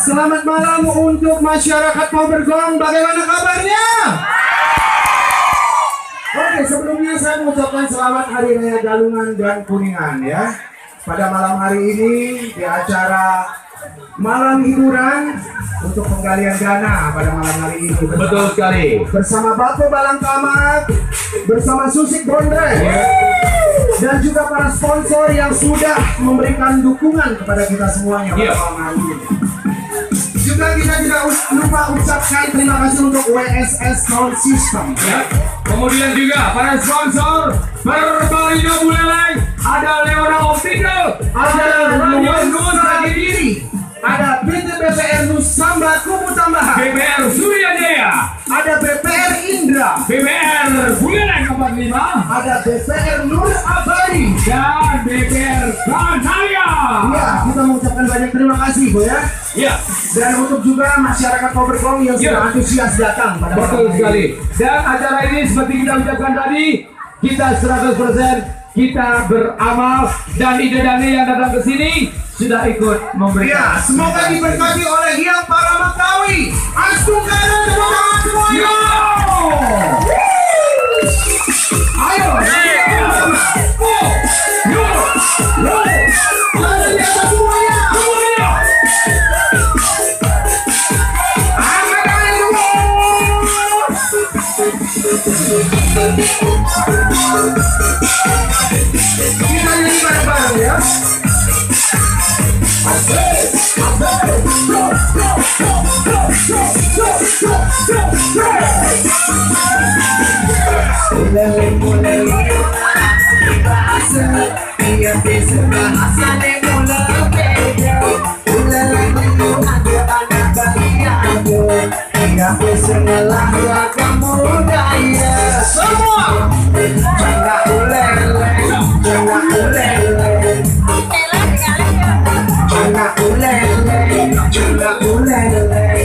Selamat malam untuk masyarakat Pobergong. Bagaimana kabarnya? Oke, sebelumnya saya mengucapkan selamat Hari Raya Galungan dan Kuningan ya. Pada malam hari ini di acara malam hiburan untuk penggalian dana pada malam hari ini. Betul sekali. Bersama Bako Balangkamat, bersama Susik Bondre dan juga para sponsor yang sudah memberikan dukungan kepada kita semuanya pada malam hari ini. Juga kita tidak lupa ucapkan terima kasih untuk WSS Sound System ya. Kemudian juga para sponsor Perbalino Buleleng, ada Leona Optical, ada Radio Nusa Diri, ada PT BPR Nusamba Kubu Tambahan, BPR Suryajaya, ada BPR Indra, BPR Buleleng 45, ada BPR Nur Abadi, dan BPR Kanaya. Ya, kita mengucapkan banyak terima kasih Bu ya. Ya. Dan untuk juga masyarakat Pobergong yang sudah antusias datang pada betul sekali. Dan acara ini seperti kita ucapkan tadi, kita 100% kita beramal dan ide-ide yang datang ke sini sudah ikut memberikan. Ya, semoga diberkati oleh Hyang Paramakawi. Astung kanan tepuk tangan semuanya. Ayo. Kita nyanyi bareng-bareng ya. Semua jangan ulele, jangan ulele, jangan ulele, jangan ulele.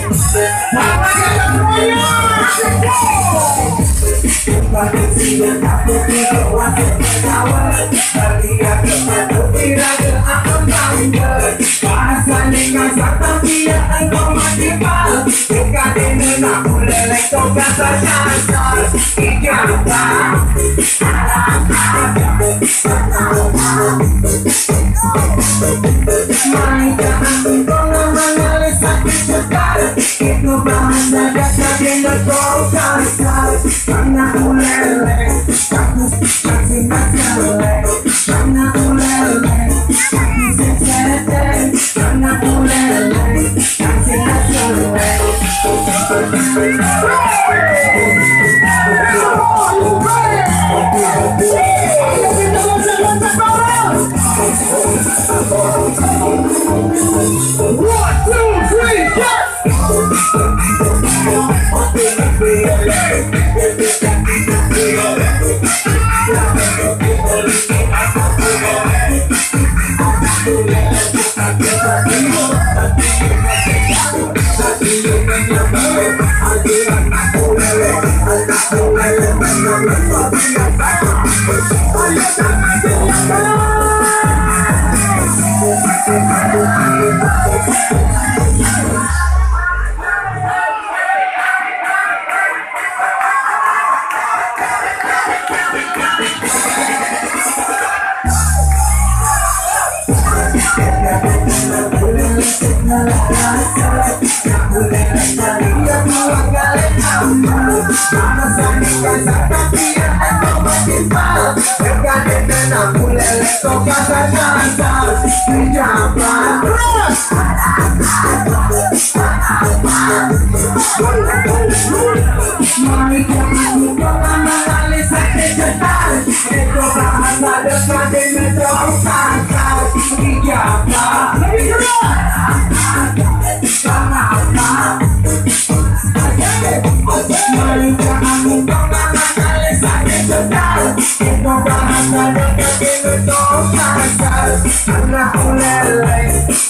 Anak ulele,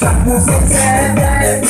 tak musik sedek.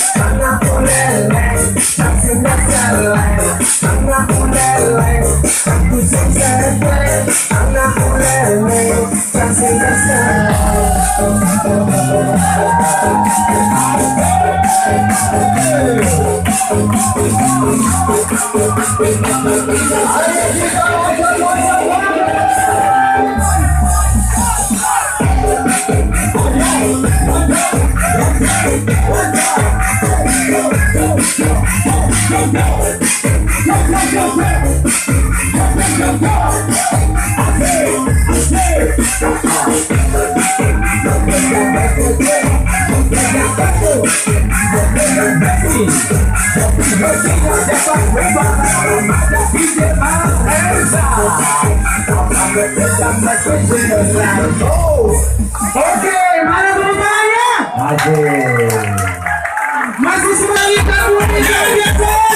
Oke, mana teman-temannya? Masih semangat kamu bisa biasa.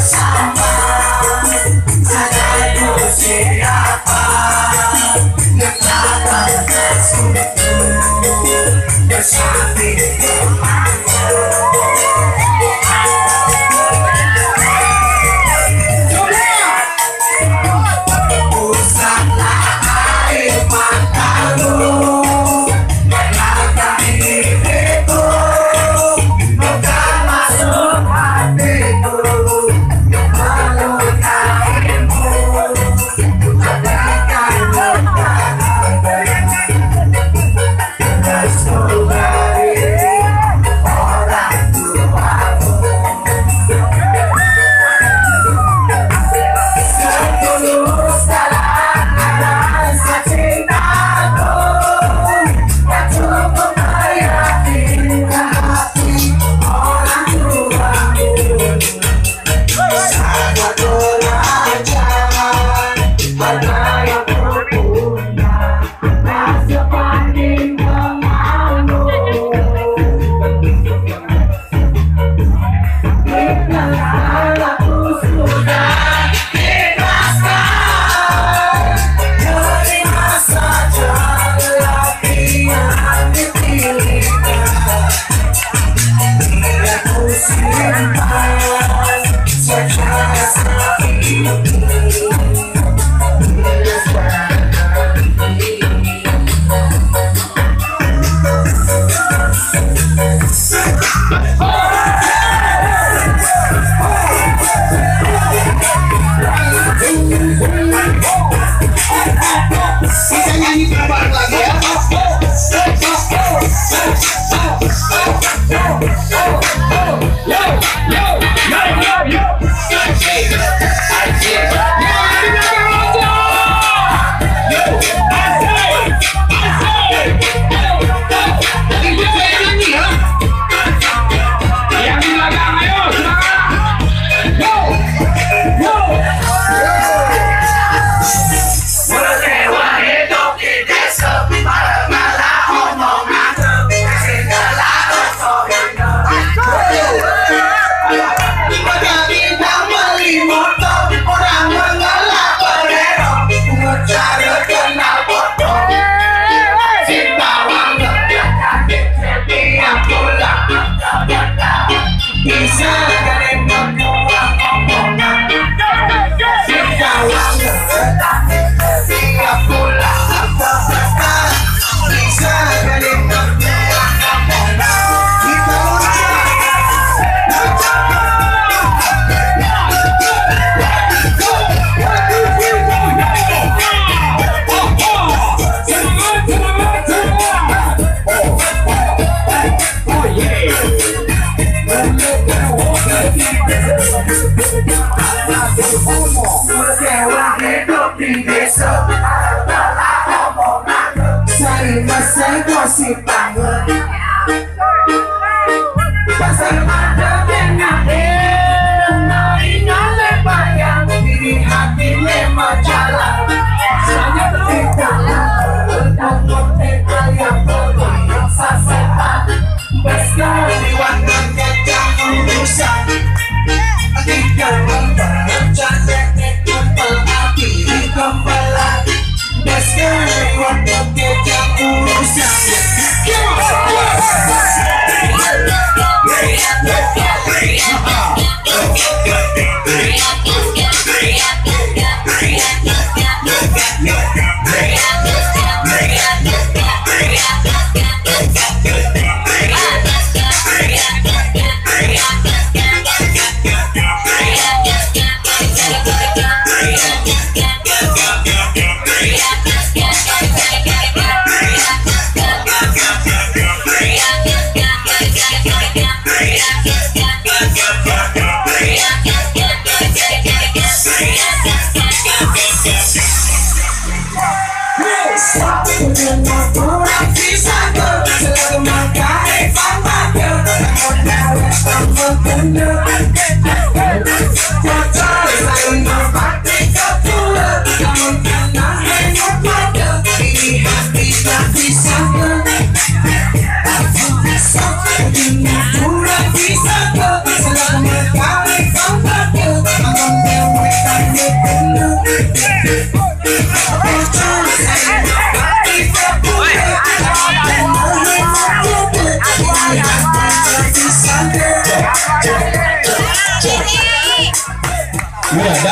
bersama. Ada siapa yang datang ke sini bersabit usaplah air matamu, menangkan diriku, bukan masuk hatiku, melukaimu, bagaikan luka. Let's go,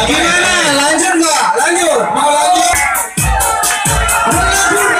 Gimana? Lanjut nggak? Lanjut. Mau lanjut? Lanjut lagi.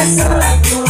Esa